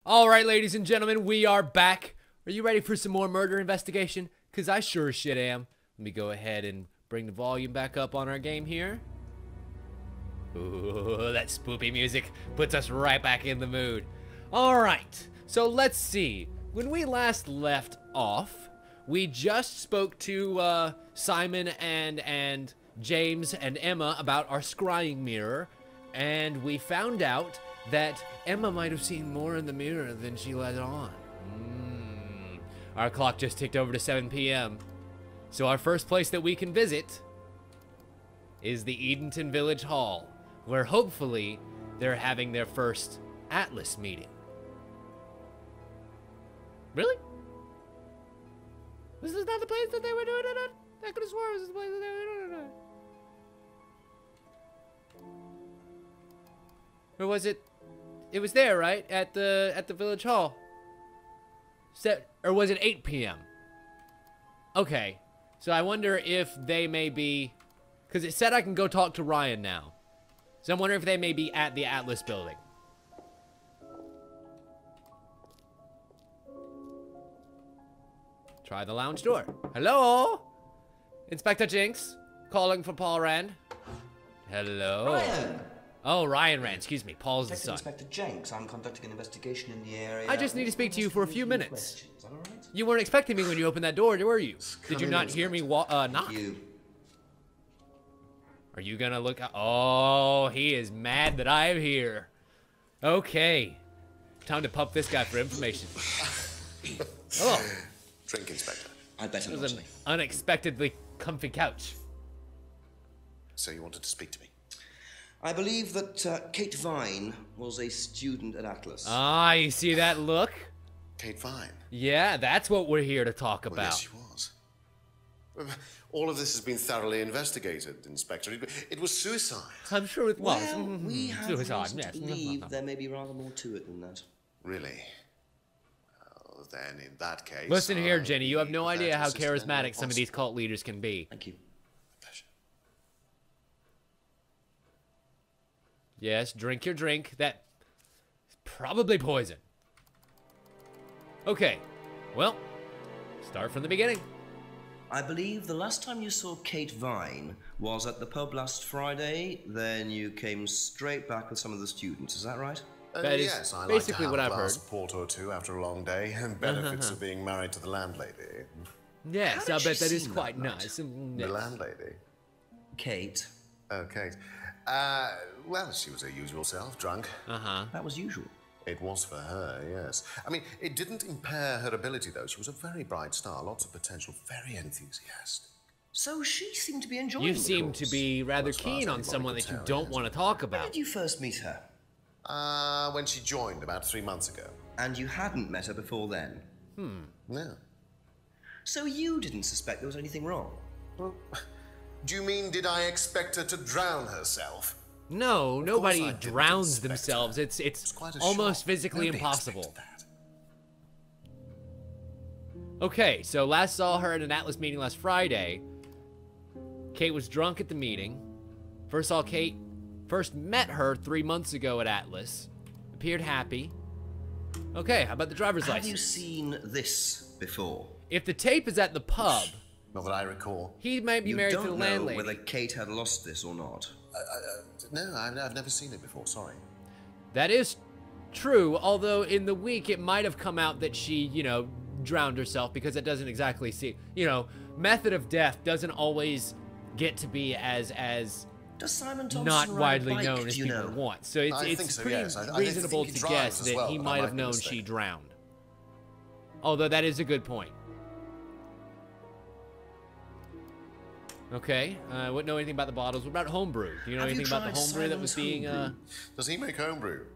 Alright, ladies and gentlemen, we are back. Are you ready for some more murder investigation? Because I sure as shit am. Let me go ahead and bring the volume back up on our game here. Ooh, that spoopy music puts us right back in the mood. Alright, so let's see. When we last left off, we just spoke to Simon and James and Emma about our scrying mirror, and we found out that Emma might have seen more in the mirror than she let on. Our clock just ticked over to 7 p.m. So our first place that we can visit is the Edenton Village Hall, where hopefully they're having their first Atlas meeting. Really? This is not the place that they were doing it at? I could have sworn this is the place that they were doing it at. Or was it? It was there, right? At the village hall. Or was it 8 p.m.? Okay. So I wonder if they may be, because it said I can go talk to Ryan now. So I'm wondering if they may be at the Atlas building. Try the lounge door. Hello? Inspector Jenks, calling for Paul Rand. Hello. Ryan! Oh, Ryan Rand, excuse me. Paul's the son. Inspector Jenks, I'm conducting an investigation in the area. I just need to speak to you for a few minutes. Is that all right? You weren't expecting me when you opened that door, were you? Did you not hear me knock? Are you gonna look? Oh, he is mad that I'm here. Okay. Time to pump this guy for information. Oh. Drink, Inspector. I better It not. was an unexpectedly comfy couch. So you wanted to speak to me? I believe that Kate Vine was a student at Atlas. Ah, you see that look? Kate Vine? Yeah, that's what we're here to talk Well, about. yes, she was. All of this has been thoroughly investigated, Inspector. It was suicide. I'm sure it was. Well, we have Suicide, reason yes. to believe there may be rather more to it than that. Really? Well, then, in that case... Listen here, Jenny, you have no believe idea that how assistant charismatic some of these possible. cult leaders can be. Thank you. Pleasure. Yes, drink your drink. That's probably poison. Okay, well, start from the beginning. I believe the last time you saw Kate Vine was at the pub last Friday, then you came straight back with some of the students, is that right? That is yes, I basically like to what have I've a glass heard. of port or two after a long day, and benefits of being married to the landlady. Yes, How I did bet she that is seem quite that night? nice. The landlady? Kate. Oh, Kate. Well, she was her usual self, drunk. Uh-huh. That was usual. It was for her, yes. I mean, it didn't impair her ability, though. She was a very bright star, lots of potential, very enthusiastic. So she seemed to be enjoying You the seem to course. be rather as far as keen on anybody someone could that you tell, don't yes. want to talk When about. did you first meet her? When she joined about 3 months ago. And you hadn't met her before then? No. So you didn't suspect there was anything wrong? Well, do you mean, did I expect her to drown herself? No, Of nobody course I didn't drowns expect themselves. her. It's It was quite a almost shock. physically Nobody impossible. expected that. Okay, so last saw her at an Atlas meeting last Friday. Kate was drunk at the meeting. First met her 3 months ago at Atlas. Appeared happy. Okay, how about the driver's Have you license? seen this before? If the tape is at the pub, Not that I recall. he might be You married don't to the know landlady. whether Kate had lost this or not. No, I've never seen it before, sorry. That is true, although in the week it might have come out that she, drowned herself, because it doesn't exactly see, method of death doesn't always get to be as Does Simon Thompson not ride a widely bike, known as do you people know? want. So I think it's so, pretty yes. I reasonable think he to drives guess as that well, he but I might might have be known mistaken. she drowned. Although that is a good point. Okay, I wouldn't know anything about the bottles. What about homebrew? Do you know Have you anything about the tried homebrew that was Simon's being, homebrew? Does he make homebrew?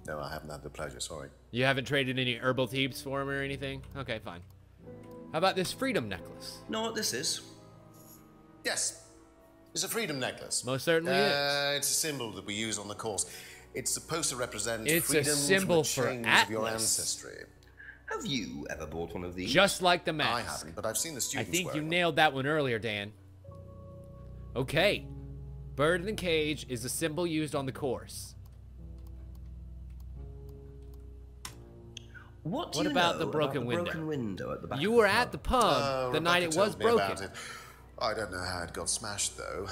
No, I haven't had the pleasure, sorry. You haven't traded any herbal teas for him or anything? Okay, fine. How about this freedom necklace? Know what this is? Yes, it's a freedom necklace. Most certainly is. It's a symbol that we use on the course. It's supposed to represent It's a freedom symbol from for the chains of your Atlas. ancestry. Have you ever bought one of these? Just like the I mask. haven't, but I've seen the I students think you wearing them. nailed that one earlier, Dan. Okay. Bird in the cage is a symbol used on the course. What do What you about know the broken about window? the broken window at the back You of were the at the pub? pub the night it Rebecca was told me broken. about it. I don't know how it got smashed, though.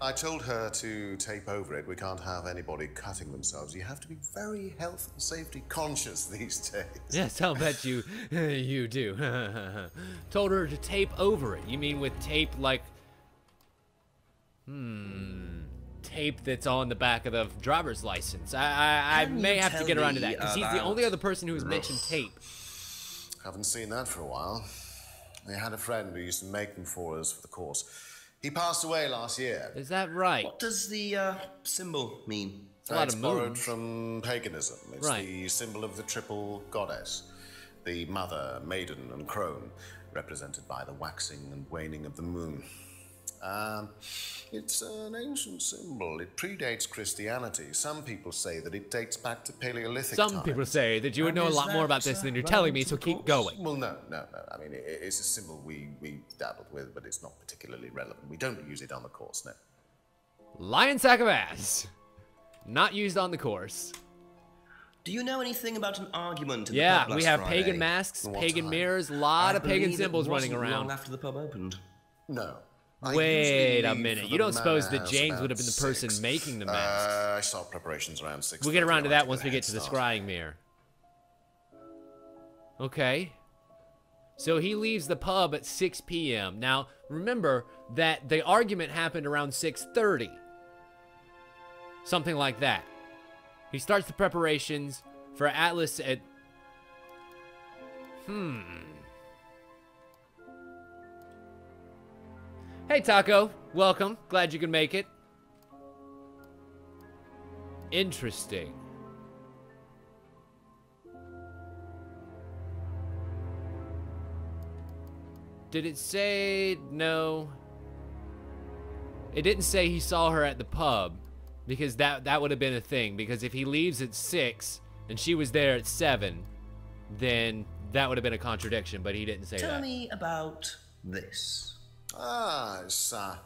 I told her to tape over it. We can't have anybody cutting themselves. You have to be very health and safety conscious these days. Yes, I'll bet you you do. Told her to tape over it. You mean with tape like... tape that's on the back of the driver's license. I Can may you have to tell get around to me that, because he's the about- only other person who's mentioned tape. Haven't seen that for a while. We had a friend who used to make them for us for the course. He passed away last year. Is that right? What does the symbol mean? A lot It's of borrowed moons. from paganism. It's Right. the symbol of the triple goddess, the mother, maiden, and crone, represented by the waxing and waning of the moon. It's an ancient symbol. It predates Christianity. Some people say that it dates back to Paleolithic Some times. people say that you would And know a is lot more that, about this than you're relevant telling me, to so the keep course? going. Well, no. I mean, it's a symbol we dabbled with, but it's not particularly relevant. We don't use it on the course, no. Lion sack of ass. Not used on the course. Do you know anything about an argument in the Yeah, pub last we have Friday? pagan masks, What pagan time? mirrors, a lot I of pagan believe it symbols running wasn't around. long after the pub opened. No. I Wait usually a leave minute. for You the don't suppose that manor James house would have been the about person 6. making the masks? I start preparations around 6. We'll get around to that once we get get to the scrying mirror. Okay. So he leaves the pub at 6 p.m. Now, remember that the argument happened around 6:30. Something like that. He starts the preparations for Atlas at... Hey, Taco. Welcome. Glad you could make it. Interesting. Did it say no? It didn't say he saw her at the pub, because that would have been a thing. Because if he leaves at 6 and she was there at 7, then that would have been a contradiction. But he didn't say Tell that. me about this. It's the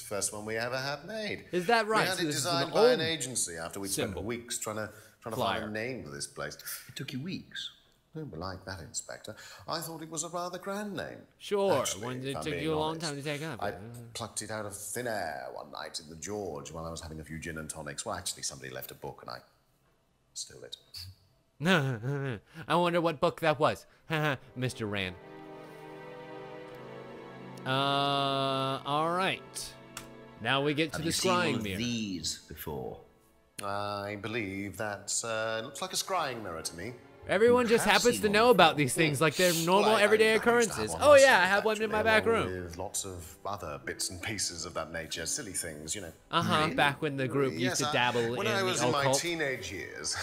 first one we ever had made. Is that right? We had So it this is an designed by an old agency after we symbol. spent weeks trying to Flyer. find a name for this place. It took you weeks. Don't like that, Inspector. I thought it was a rather grand name. Sure. Actually, When if it I'm took being you a long honest. time to take up. I plucked it out of thin air one night in the George while I was having a few gin and tonics. Well, actually, somebody left a book and I stole it. I wonder what book that was. Mr. Rand. All right. Now we get to Have the you seen one scrying of mirror. these before? I believe that looks like a scrying mirror to me. Everyone just have happens seen to one know before. about these things like they're normal, Well, I everyday used to have occurrences. one Oh yeah, I myself, have one in my actually, back along room. With lots of other bits and pieces of that nature, silly things, you know. Back when the group used to dabble when in I the was in my occult. teenage years,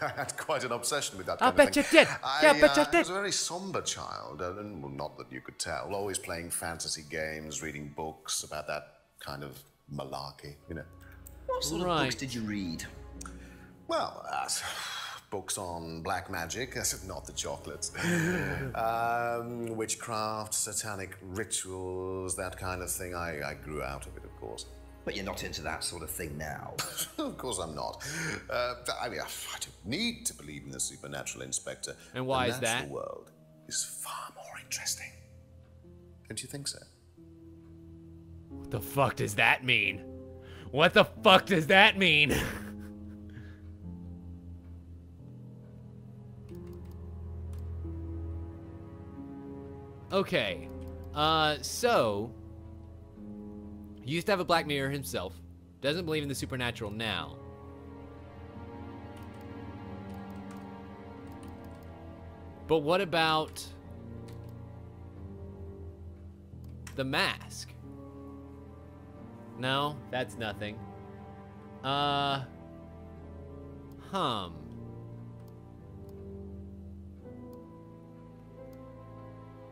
I had quite an obsession with that I'll kind of bet thing. you did. Yeah, I bet you I did. was a very somber child, and well, not that you could tell. Always playing fantasy games, reading books about that kind of malarkey, you know. What sort of Right. books did you read? Well, books on black magic, not the chocolates. Witchcraft, satanic rituals, that kind of thing. I grew out of it, of course. But you're not into that sort of thing now. Of course I'm not. I mean, I don't need to believe in the supernatural, Inspector. And why the is that? natural world is far more interesting. Don't you think so? What the fuck does that mean? What the fuck does that mean? Okay. So he used to have a black mirror himself. Doesn't believe in the supernatural now. But what about the mask? No, that's nothing.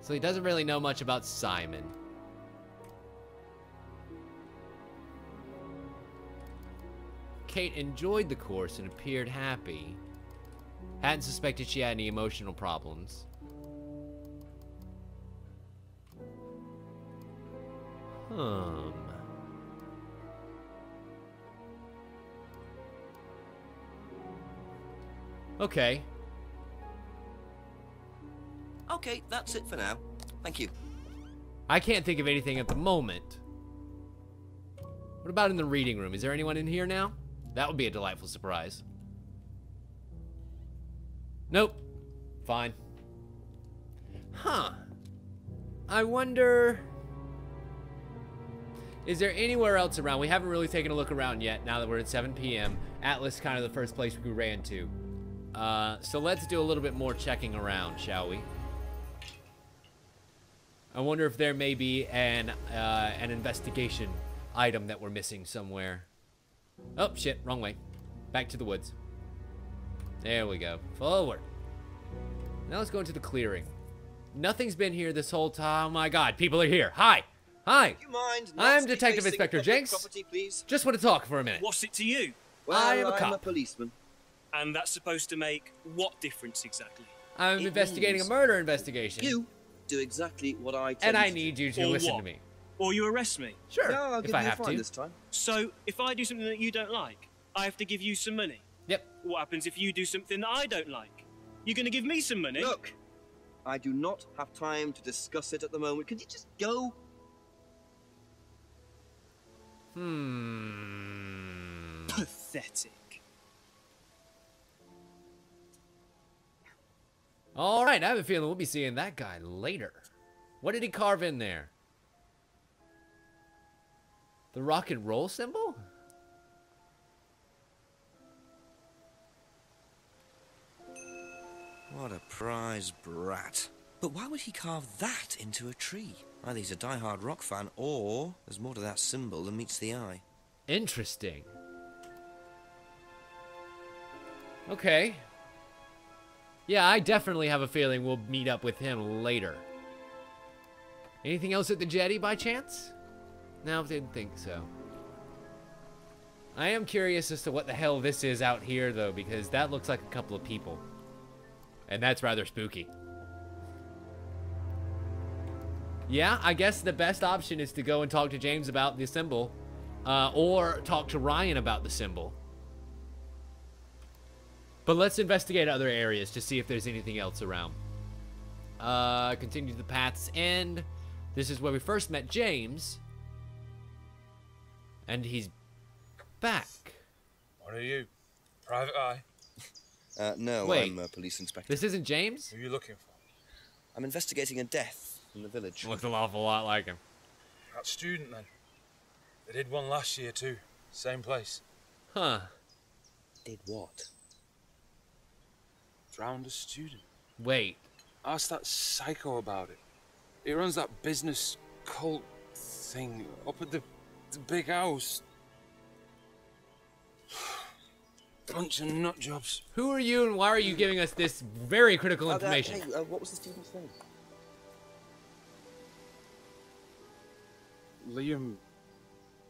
So he doesn't really know much about Simon. Kate enjoyed the course and appeared happy. Hadn't suspected she had any emotional problems. Okay. Okay, that's it for now. Thank you. I can't think of anything at the moment. What about in the reading room? Is there anyone in here now? That would be a delightful surprise. Nope. Fine. Huh. I wonder... Is there anywhere else around? We haven't really taken a look around yet now that we're at 7 p.m. Atlas is kind of the first place we ran to. So let's do a little bit more checking around, shall we? I wonder if there may be an investigation item that we're missing somewhere. Oh, shit. Wrong way. Back to the woods. There we go. Forward. Now let's go into the clearing. Nothing's been here this whole time. Oh my god, people are here. Hi. Hi. Do you mind I'm Detective Inspector public Jenks. property, please? Just want to talk for a minute. What's it to you? Well, I am a I'm cop. a policeman. And that's supposed to make what difference exactly? I'm It investigating a means murder investigation. You do exactly what I tell And you I to need do. you to Or listen what? to me. Or you arrest me. Sure, No, I'll if give I you a have fine to. this time. So, if I do something that you don't like, I have to give you some money. Yep. What happens if you do something that I don't like? You're going to give me some money? Look, I do not have time to discuss it at the moment. Could you just go? Pathetic. All right, I have a feeling we'll be seeing that guy later. What did he carve in there? The rock and roll symbol? What a prize brat. But why would he carve that into a tree? Either he's a die-hard rock fan, or there's more to that symbol than meets the eye. Interesting. Okay. Yeah, I definitely have a feeling we'll meet up with him later. Anything else at the jetty by chance? No, didn't think so. I am curious as to what the hell this is out here, though, because that looks like a couple of people. And that's rather spooky. Yeah, I guess the best option is to go and talk to James about the symbol. Or talk to Ryan about the symbol. But let's investigate other areas to see if there's anything else around. Continue to the path's end. This is where we first met James. And he's back. What are you? Private eye? No, Wait. I'm a police inspector. This isn't James? Who are you looking for? I'm investigating a death in the village. Looks an awful lot like him. That student, then. They did one last year, too. Same place. Huh. Did what? Drowned a student. Wait. Ask that psycho about it. He runs that business cult thing up at the big house. Bunch of nut jobs. Who are you and why are you giving us this very critical information? Hey, what was the student's name? Liam...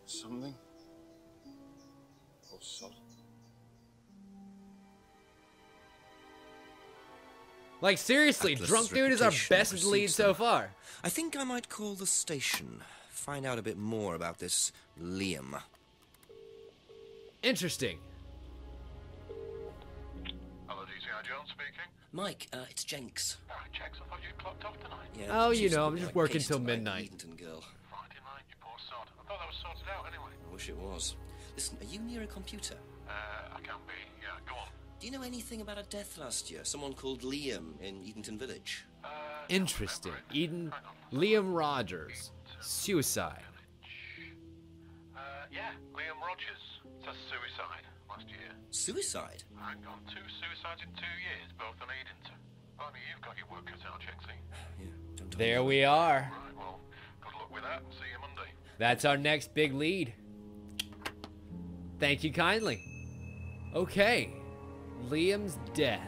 something? Or sod? Like, seriously, Atlas' drunk dude is our reputation best precedes lead so them. far. I think I might call the station. Find out a bit more about this Liam. Interesting. Hello, DCI Jones speaking. Mike, it's Jenks. Jenks, I thought you clocked off tonight. Yeah, Oh, you she's know, the I'm just right working case till tonight, midnight. Edenton girl. Friday night, you poor sod. I thought that was sorted out anyway. I wish it was. Listen, are you near a computer? I can be. Yeah, go on. Do you know anything about a death last year? Someone called Liam in Edenton Village? Interesting. Eden, Liam Rogers. Suicide. Yeah, Liam Rogers. Says suicide last year. Suicide? Hang on, 2 suicides in 2 years, both on Edenton. Only you've got your work cut out, Jenksy. Yeah, don't tell There me. we are. Right, well, good luck with that and see you Monday. That's our next big lead. Thank you kindly. Okay. Liam's death.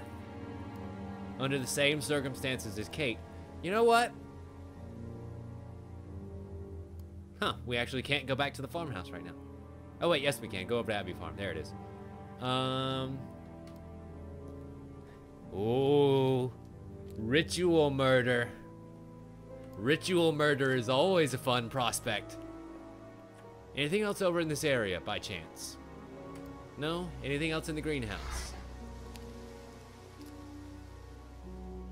Under the same circumstances as Kate. You know what? Huh, we actually can't go back to the farmhouse right now. Oh wait, yes we can. Go over to Abbey Farm. There it is. Oh, ritual murder. Ritual murder is always a fun prospect. Anything else over in this area by chance? No? Anything else in the greenhouse?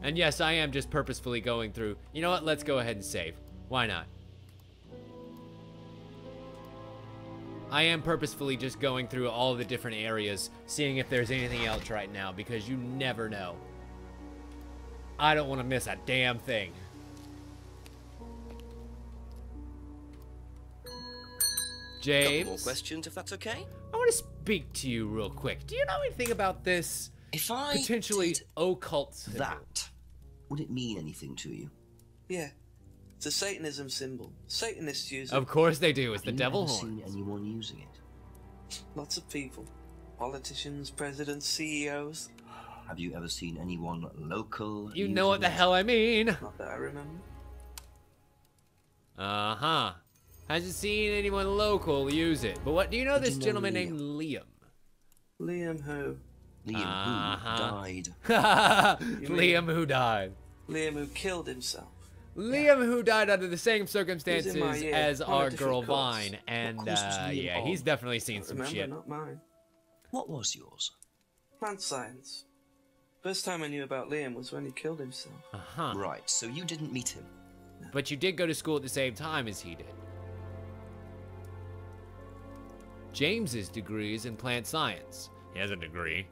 And yes, I am just purposefully going through. You know what? Let's go ahead and save. Why not? I am purposefully just going through all the different areas, seeing if there's anything else right now, because you never know. I don't want to miss a damn thing. James? Couple more questions, if that's okay? I want to speak to you real quick. Do you know anything about this If I potentially did occult symbol? that, would it mean anything to you? Yeah. It's a Satanism symbol. Satanists use it. Of course they do. It's the Have you devil ever horns. seen anyone using it? Lots of people. Politicians, presidents, CEOs. Have you ever seen anyone local? You know what the using it? hell I mean. Not that I remember. Uh-huh. Hasn't seen anyone local use it. But what do you know Did this you know gentleman Liam? named Liam? Liam who? Liam Uh-huh. who died. Liam who died. Liam who killed himself. Liam who died under the same He's circumstances in my year, as on a our different girl course. Vine. And What course was Liam yeah, on? he's definitely seen some Remember, shit. not mine. What was yours? Plant science. First time I knew about Liam was when he killed himself. Uh-huh. Right, so you didn't meet him. But you did go to school at the same time as he did. James's degree is in plant science. He has a degree.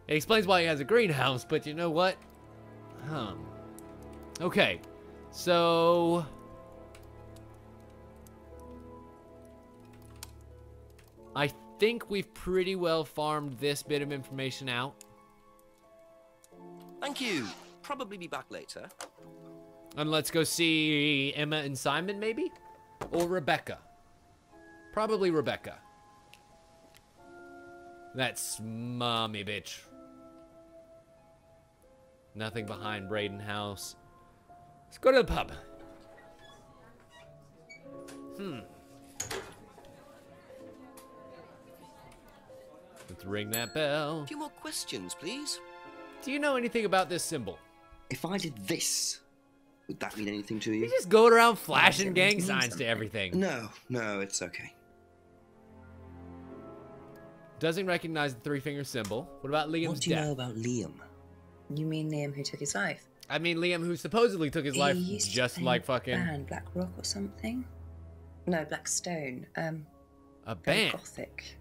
It explains why he has a greenhouse, but you know what? Okay, so... I think we've pretty well farmed this bit of information out. Thank you. Probably be back later. And let's go see Emma and Simon, maybe? Or Rebecca. Probably Rebecca. That's mommy, bitch. Nothing behind Braden House. Let's go to the pub. Let's ring that bell. A few more questions, please. Do you know anything about this symbol? If I did this, would that mean anything to you? You just going around flashing it gang means signs to something. everything. No, it's okay. Doesn't recognize the three-finger symbol. What about Liam's What do you death? know about Liam? You mean Liam who took his life? I mean, Liam, who supposedly took his life He used to just play like in a fucking band, Black Rock or something. No, Black Stone. a Very band. gothic.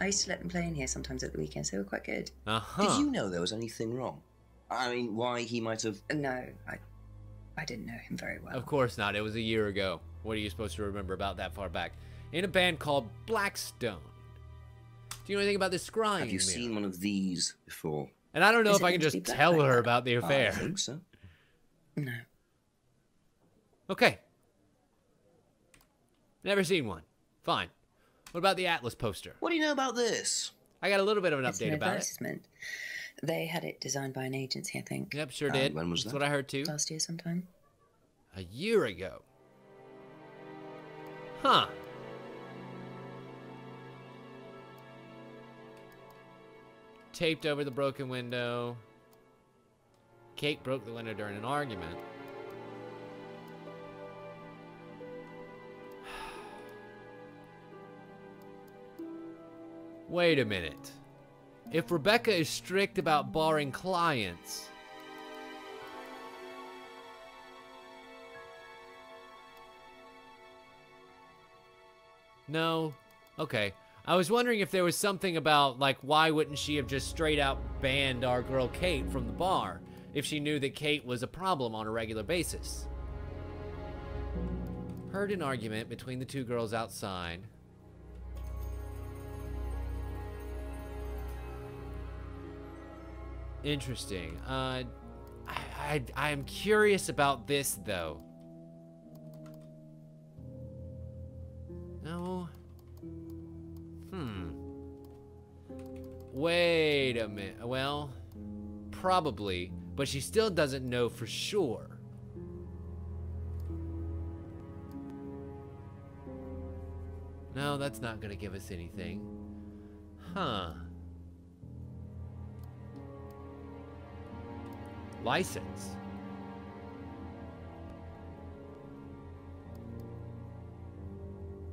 I used to let them play in here sometimes at the weekends. They were quite good. Uh-huh. Did you know there was anything wrong? I mean, why he might have... No, I didn't know him very well. Of course not. It was a year ago. What are you supposed to remember about that far back? In a band called Blackstone. Do you know anything about this scrying Have you mirror? seen one of these before? And I don't know Is if it I can meant to just be black tell like her that? about the I affair. think so. No. Okay. Never seen one. Fine. What about the Atlas poster? What do you know about this? I got a little bit of an It's an update about it. advertisement. They had it designed by an agency, I think. Yep, sure did. when was That's that? what I heard too. Last year sometime. A year ago. Huh. Taped over the broken window. Kate broke the window during an argument. Wait a minute. If Rebecca is strict about barring clients... No? Okay. I was wondering if there was something about, like, why wouldn't she have just straight out banned our girl Kate from the bar if she knew that Kate was a problem on a regular basis? Heard an argument between the two girls outside. Interesting. I am curious about this, though. No. Wait a minute. Well, probably, but she still doesn't know for sure. No, that's not gonna give us anything. Huh. License.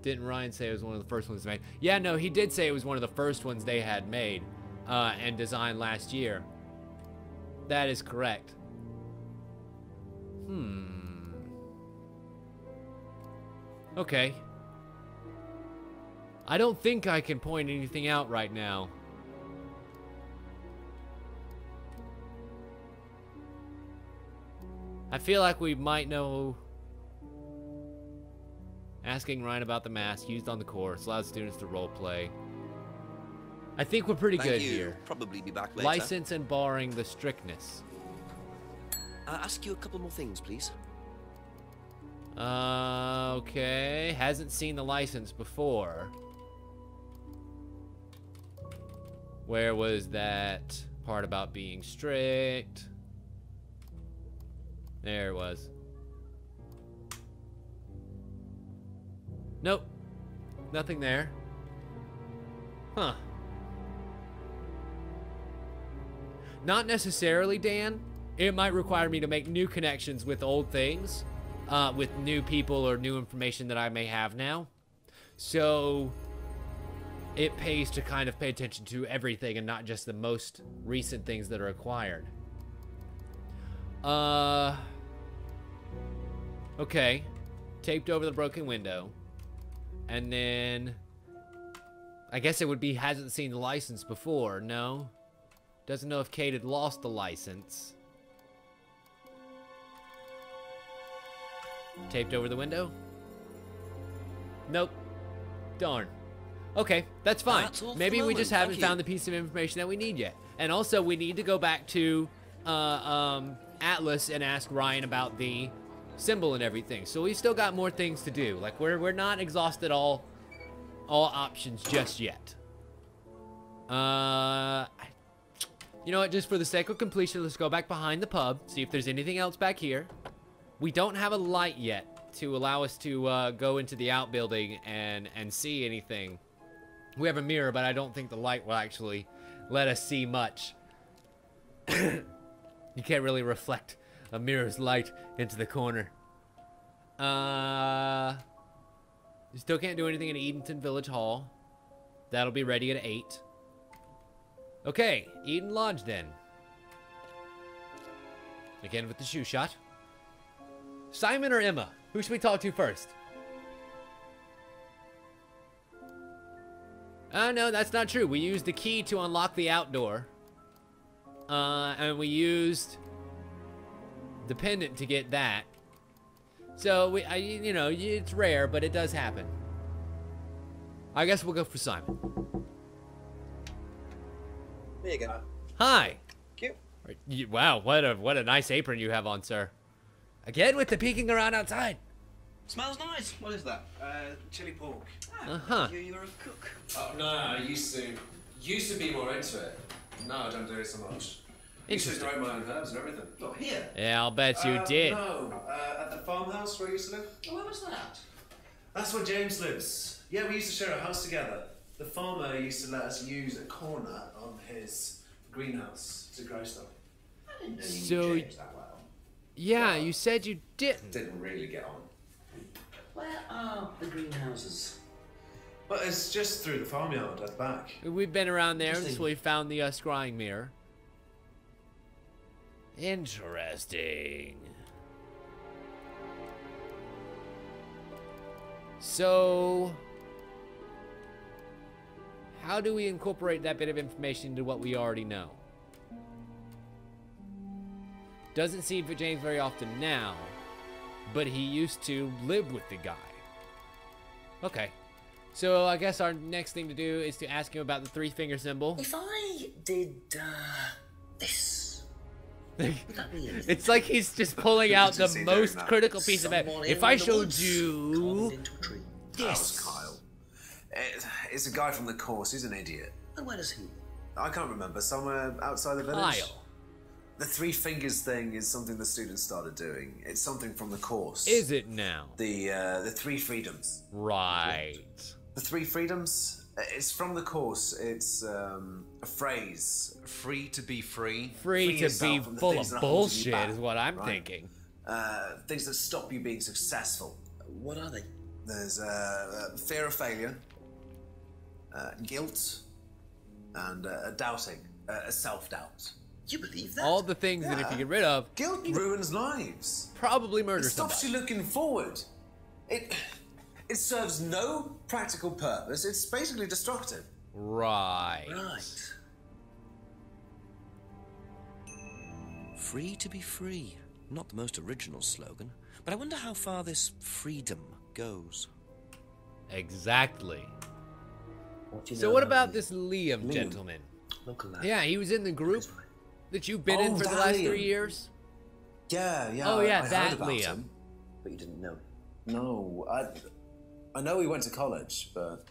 Didn't Ryan say it was one of the first ones made? Yeah, no, he did say it was one of the first ones they had made and designed last year. That is correct. Okay. I don't think I can point anything out right now. I feel like we might know. Asking Ryan about the mask used on the course allows students to roleplay. I think we're pretty good here. Probably be back later. License and barring the strictness. I'll ask you a couple more things, please. Okay. Hasn't seen the license before. Where was that part about being strict? There it was. Nope. Nothing there. Huh. Not necessarily, Dan. It might require me to make new connections with old things, with new people or new information that I may have now. So it pays to kind of pay attention to everything and not just the most recent things that are acquired. Okay. Taped over the broken window. And then I guess it would be hasn't seen the license before, no? Doesn't know if Kate had lost the license. Taped over the window? Nope. Darn. Okay, that's fine. Maybe we just haven't found the piece of information that we need yet. And also, we need to go back to Atlas and ask Ryan about the symbol and everything. So we still got more things to do. Like we're not exhausted all options just yet. You know what? Just for the sake of completion, let's go back behind the pub, see if there's anything else back here. We don't have a light yet to allow us to go into the outbuilding and see anything. We have a mirror, but I don't think the light will actually let us see much. You can't really reflect a mirror's light into the corner. You still can't do anything in Edenton Village Hall. That'll be ready at 8. Okay, Eden Lodge then. Again with the shoe shot. Simon or Emma? Who should we talk to first? Oh, no, that's not true. We used the key to unlock the outdoor. And we used the pendant to get that. So, you know, it's rare, but it does happen. I guess we'll go for Simon. There you go. Hi. Cute. Wow, what a nice apron you have on, sir. Again with the peeking around outside. Smells nice. What is that? Chili pork. You're a cook. Oh, no, I used to be more into it. No, I don't do it so much. Used to grow my own herbs and everything. Not here. Yeah, I'll bet you did. No, at the farmhouse where I used to live. Where was that? That's where James lives. Yeah, we used to share a house together. The farmer used to let us use a corner on his greenhouse to grow stuff. I didn't know you So, knew James that well. Yeah, you said you didn't. Didn't really get on. Where are the greenhouses? But it's just through the farmyard at the back. We've been around there until we found the scrying mirror. Interesting. So, how do we incorporate that bit of information into what we already know? Doesn't see James very often now, but he used to live with the guy. Okay. So I guess our next thing to do is to ask him about the 3-finger symbol. If I did this, would that be anything? It's like he's just pulling out the most critical piece of it. Someone If in I the showed woods, you carved into a tree. That was Kyle. It's a guy from the course. He's an idiot. And where does he? I can't remember. Somewhere outside the village. Kyle. The 3 fingers thing is something the students started doing. It's something from the course. Is it now? The 3 freedoms. Right. The 3 freedoms. It's from the course. It's a phrase. Free to be free. Free to yourself be from the full things of that hold you bullshit back, is what I'm right? thinking. Things that stop you being successful. What are they? There's fear of failure, guilt, and doubting, self-doubt. You believe that? All the things that if you get rid of, Guilt ruins lives. probably It murder stops somebody. you looking forward. It serves no practical purpose. It's basically destructive. Right. Right. Free to be free. Not the most original slogan, but I wonder how far this freedom goes. Exactly. What do you So know what about Liam? this Liam gentleman? Local lad. Yeah, he was in the group that you've been in Oh, for the that last Liam. 3 years. Yeah. Oh, yeah, I that heard about Liam. him. But you didn't know. No, I know he went to college, but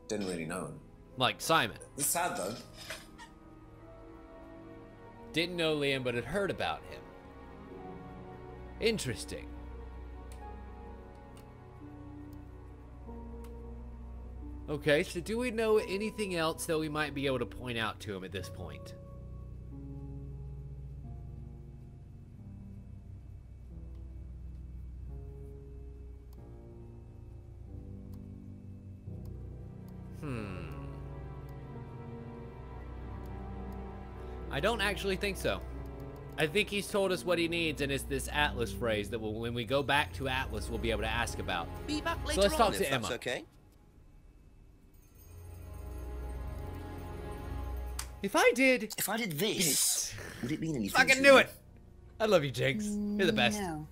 didn't really know him. Like Simon. It's sad though. Didn't know Liam, but had heard about him. Interesting. Okay, so do we know anything else that we might be able to point out to him at this point? I don't actually think so. I think he's told us what he needs, and it's this Atlas phrase that when we go back to Atlas, we'll be able to ask about. Be back later So let's on talk if to that's Emma. okay. If I did this, would it mean anything? fucking to knew you? it. I love you, Jenks. You're the best. No.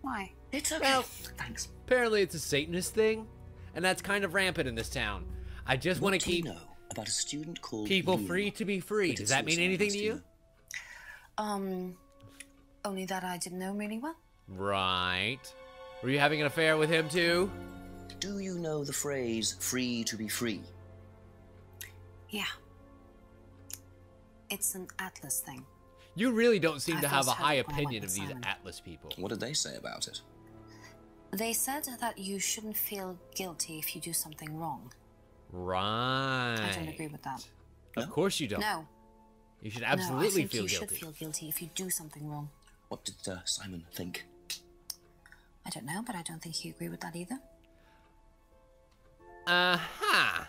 Why? It's okay. Well, Thanks. apparently it's a Satanist thing, and that's kind of rampant in this town. I just want What to do you keep know about a student called people Liam? free to be free. But Does it's that mean suicide, anything to do you? Only that I didn't know him really well. Right. Were you having an affair with him too? Do you know the phrase "free to be free"? Yeah. It's an Atlas thing. You really don't seem I to have a first heard high it when I went opinion with of these Simon. Atlas people. What did they say about it? They said that you shouldn't feel guilty if you do something wrong. Right. I don't agree with that. Of course you don't. No. You should No, absolutely I think feel you guilty. should feel guilty if you do something wrong. What did Simon think? I don't know, but I don't think he agreed with that either. Uh-huh.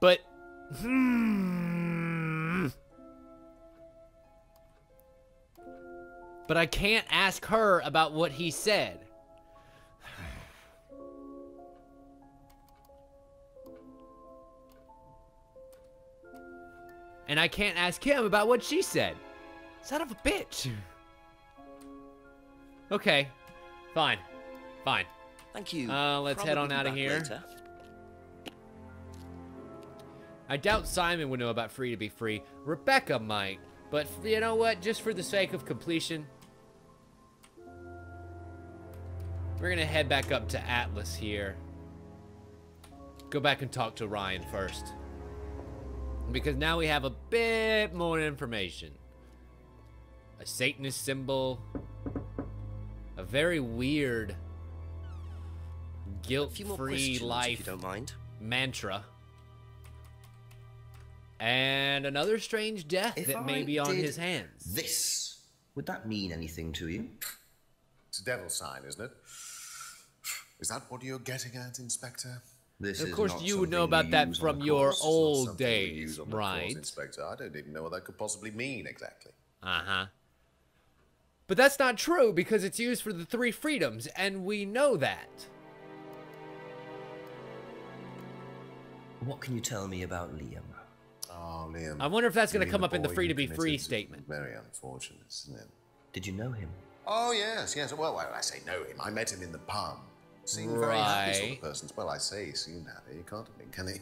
But, But I can't ask her about what he said. And I can't ask him about what she said. Son of a bitch. Okay. Fine. Fine. Thank you. Let's head on Probably out of back here. later. I doubt Simon would know about free to be free. Rebecca might. But you know what? Just for the sake of completion, we're gonna head back up to Atlas here. Go back and talk to Ryan first. Because now we have a bit more information. A Satanist symbol. A very weird A few more guilt-free questions, life if you don't mind. mantra. And another strange death If that may I be on did his hands. This, would that mean anything to you? It's a devil sign, isn't it? Is that what you're getting at, Inspector? This Of is course, not you would know something about we that use from on the your course. It's not old something we days, use on the course, right? Inspector. I don't even know what that could possibly mean exactly. Uh-huh. But that's not true because it's used for the 3 freedoms, and we know that. What can you tell me about Liam? Oh, Liam. I wonder if that's going to You come mean up in the boy free who to be free committed- statement. Very unfortunate, isn't it? Did you know him? Oh, yes, yes. Well, I say know him. I met him in the pub. Seemed a very happy sort of Right. person. Well, I say he seemed happy. You can't have been, can he?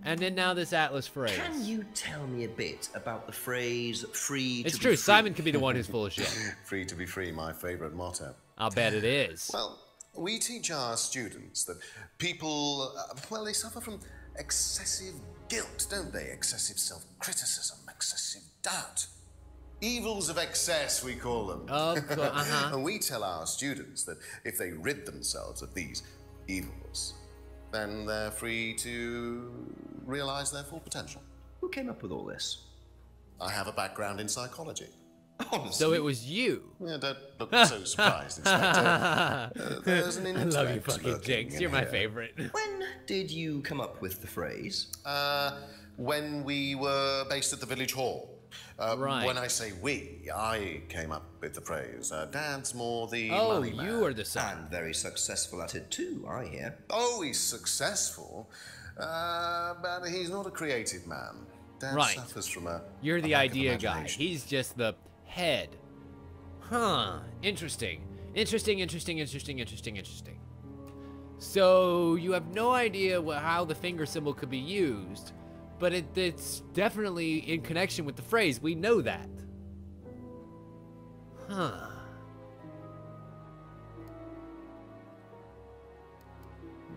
And then now this Atlas phrase. Can you tell me a bit about the phrase "free"? It's to true. Be free? Simon could be the one who's full of shit. Free to be free, my favorite motto. I'll bet it is. Well, we teach our students that people, well, they suffer from excessive guilt, don't they? Excessive self-criticism, excessive doubt. Evils of excess, we call them. Of course, uh-huh. And we tell our students that if they rid themselves of these evils, then they're free to realize their full potential. Who came up with all this? I have a background in psychology. Honestly. So it was you. Yeah, don't look so surprised, Inspector. There's an I intellect love you, fucking lurking Jenks. in You're my here. favorite. When did you come up with the phrase? When we were based at the village hall. Right. When I say we, I came up with the phrase. Dad's more the Oh, money man. you are the son. And very successful at it too, I hear. Oh, he's successful, but he's not a creative man. Dad Right. suffers from a You're the lack of idea guy. imagination. He's just the head. Huh. Interesting. Interesting. So you have no idea how the finger symbol could be used, but it's definitely in connection with the phrase. We know that. Huh.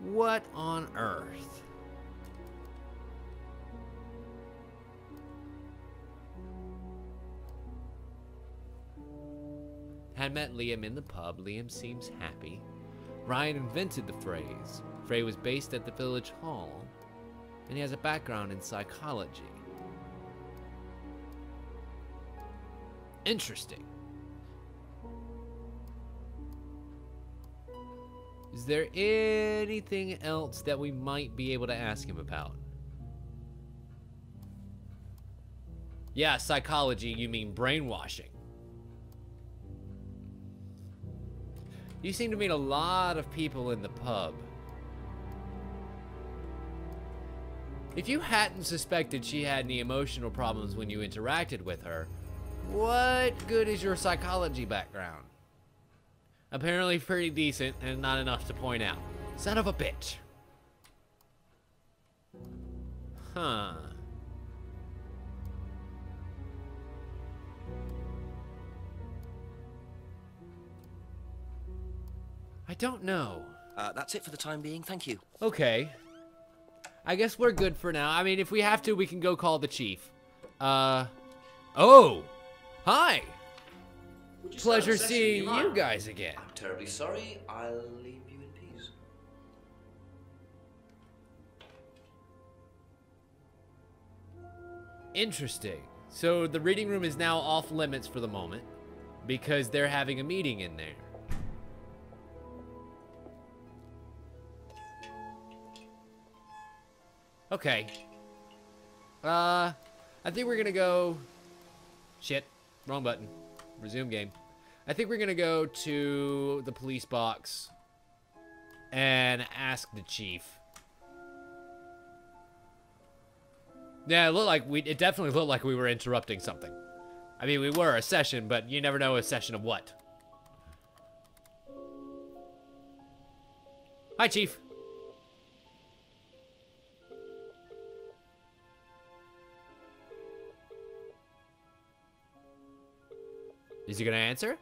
What on earth? Had met Liam in the pub. Liam seems happy. Ryan invented the phrase. Frey was based at the village hall, and he has a background in psychology. Interesting. Is there anything else that we might be able to ask him about? Yeah, psychology, you mean brainwashing. You seem to meet a lot of people in the pub. If you hadn't suspected she had any emotional problems when you interacted with her, what good is your psychology background? Apparently pretty decent and not enough to point out. Son of a bitch. Huh. I don't know. That's it for the time being, thank you. Okay. I guess we're good for now. I mean, if we have to, we can go call the chief. Oh! Hi! Pleasure seeing you guys again. I'm terribly sorry. I'll leave you in peace. Interesting. So the reading room is now off limits for the moment because they're having a meeting in there. Okay. I think we're gonna go... Shit. Wrong button. Resume game. I think we're gonna go to the police box and ask the chief. Yeah, it definitely looked like we were interrupting something. I mean, we were a session, but you never know a session of what. Hi, Chief. Is he gonna answer?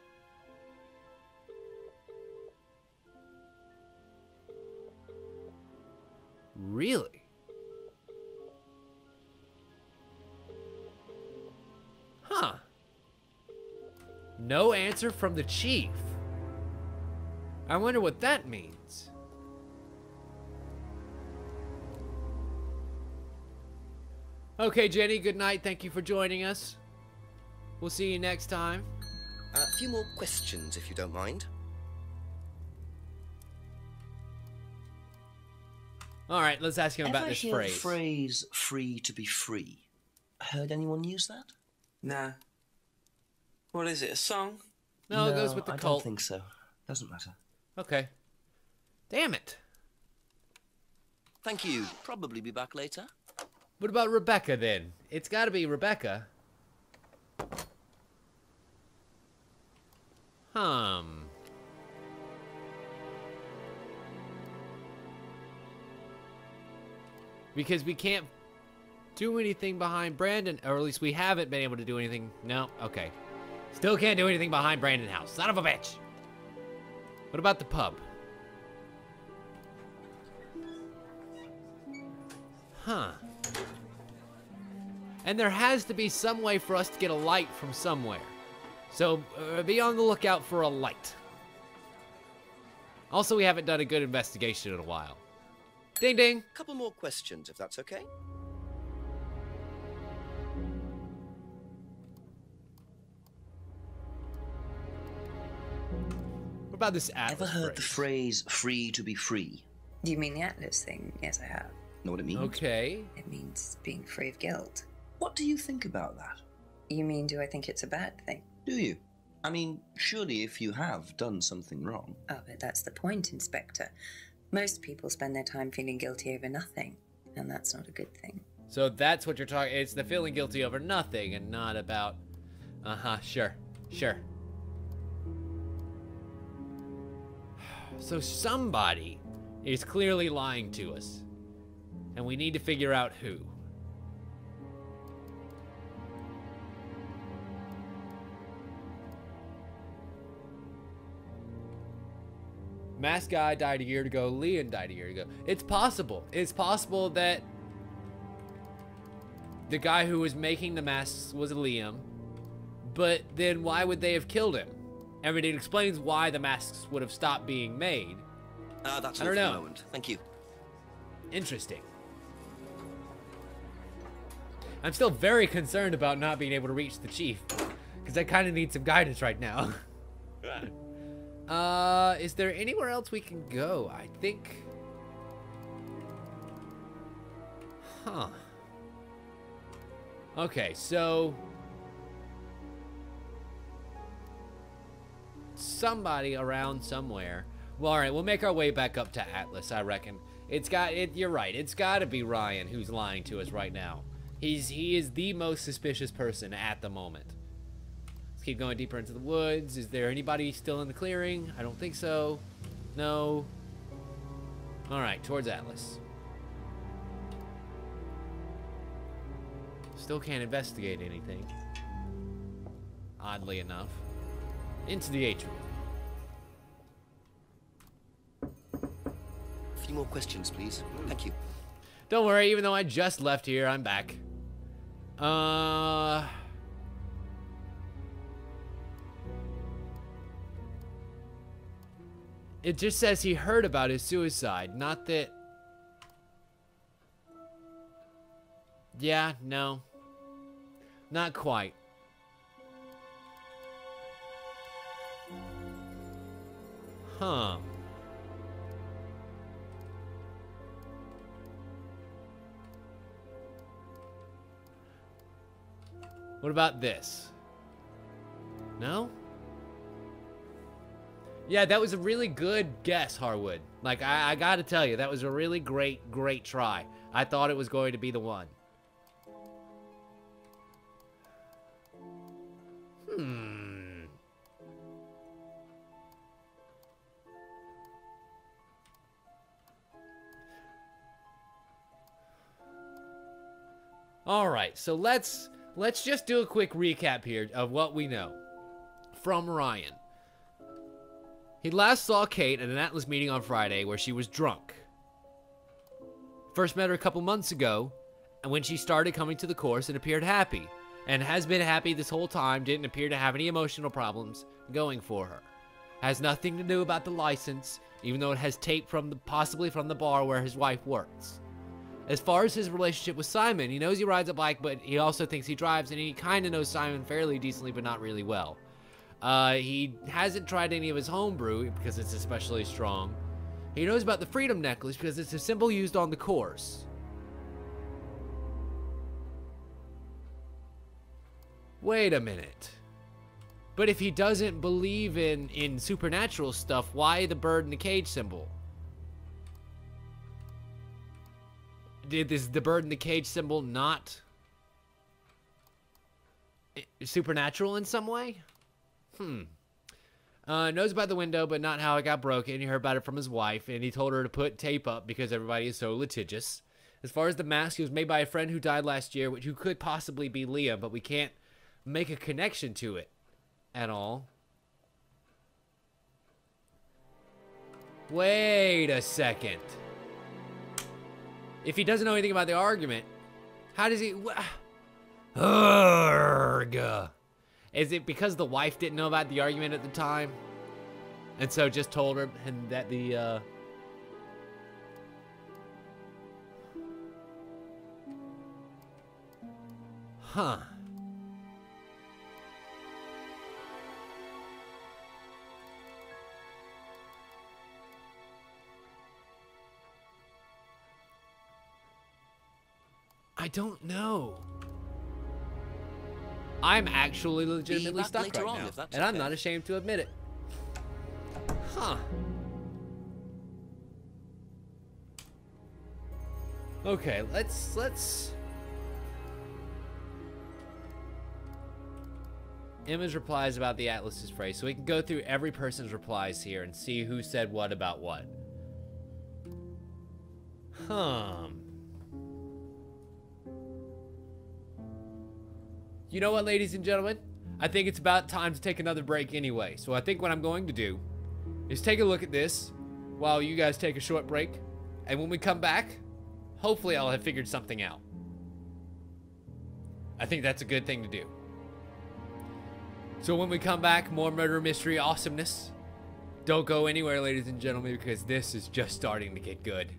Really? Huh. No answer from the chief. I wonder what that means. Okay, Jenny, good night. Thank you for joining us. We'll see you next time. A few more questions, if you don't mind. All right, let's ask him about Ever this hear phrase. the phrase "free to be free"? Heard anyone use that? Nah. What is it, a song? No, it goes with the I cult. don't think so. Doesn't matter. Okay. Damn it. Thank you. Probably be back later. What about Rebecca then? It's got to be Rebecca. Because we can't do anything behind Brandon, or at least we haven't been able to do anything. No, okay. Still can't do anything behind Brandon House. Son of a bitch. What about the pub? Huh. And there has to be some way for us to get a light from somewhere. So be on the lookout for a light. Also, we haven't done a good investigation in a while. Ding ding. Couple more questions, if that's okay. about this Ever Atlas heard the phrase free to be free? Do you mean the Atlas thing? Yes, I have. Know what it means? Okay. It means being free of guilt. What do you think about that? You mean, do I think it's a bad thing? Do you? I mean, surely if you have done something wrong. Oh, but that's the point, Inspector. Most people spend their time feeling guilty over nothing, and that's not a good thing. So that's what you're talking. It's the feeling guilty over nothing and not about. Sure. So somebody is clearly lying to us, and we need to figure out who. Mask guy died a year ago. Leon died a year ago. It's possible. It's possible that the guy who was making the masks was Liam, but then why would they have killed him? I mean, it explains why the masks would have stopped being made. That's I all don't for the know. moment. Thank you. Interesting. I'm still very concerned about not being able to reach the chief, because I kind of need some guidance right now. Is there anywhere else we can go? I think... Huh. Okay, so... somebody around somewhere. Well, alright, we'll make our way back up to Atlas, I reckon. You're right, it's gotta be Ryan who's lying to us right now. He is the most suspicious person at the moment. Let's keep going deeper into the woods. Is there anybody still in the clearing? I don't think so. No. Alright, towards Atlas. Still can't investigate anything. Oddly enough. Into the atrium. A few more questions, please. Thank you. Don't worry, even though I just left here, I'm back. It just says he heard about his suicide, not that... Yeah, no. Not quite. Huh. What about this? No? Yeah, that was a really good guess, Harwood. Like, I gotta tell you, that was a really great try. I thought it was going to be the one. All right, so let's just do a quick recap here of what we know from Ryan. He last saw Kate at an Atlas meeting on Friday where she was drunk. First met her a couple months ago, and when she started coming to the course and appeared happy, and has been happy this whole time, didn't appear to have any emotional problems going for her. Has nothing to do about the license, even though it has tape from possibly from the bar where his wife works. As far as his relationship with Simon, he knows he rides a bike, but he also thinks he drives, and he kind of knows Simon fairly decently, but not really well. He hasn't tried any of his homebrew because it's especially strong. He knows about the Freedom Necklace because it's a symbol used on the course. Wait a minute. But if he doesn't believe in supernatural stuff, why the bird in the cage symbol? Is the bird in the cage symbol not supernatural in some way? Knows about the window, but not how it got broken. He heard about it from his wife, and he told her to put tape up because everybody is so litigious. As far as the mask, it was made by a friend who died last year, who could possibly be Liam, but we can't make a connection to it at all. Wait a second. If he doesn't know anything about the argument, how does he... Urgh. Is it because the wife didn't know about the argument at the time? And so just told her and that the... Huh. I don't know. I'm actually legitimately stuck right now, and I'm not ashamed to admit it. Huh. Okay, let's... Emma's replies about the Atlas's phrase, so we can go through every person's replies here and see who said what about what. You know what, ladies and gentlemen? I think it's about time to take another break anyway. So I think what I'm going to do is take a look at this while you guys take a short break. And when we come back, hopefully I'll have figured something out. I think that's a good thing to do. So when we come back, more murder mystery awesomeness. Don't go anywhere, ladies and gentlemen, because this is just starting to get good.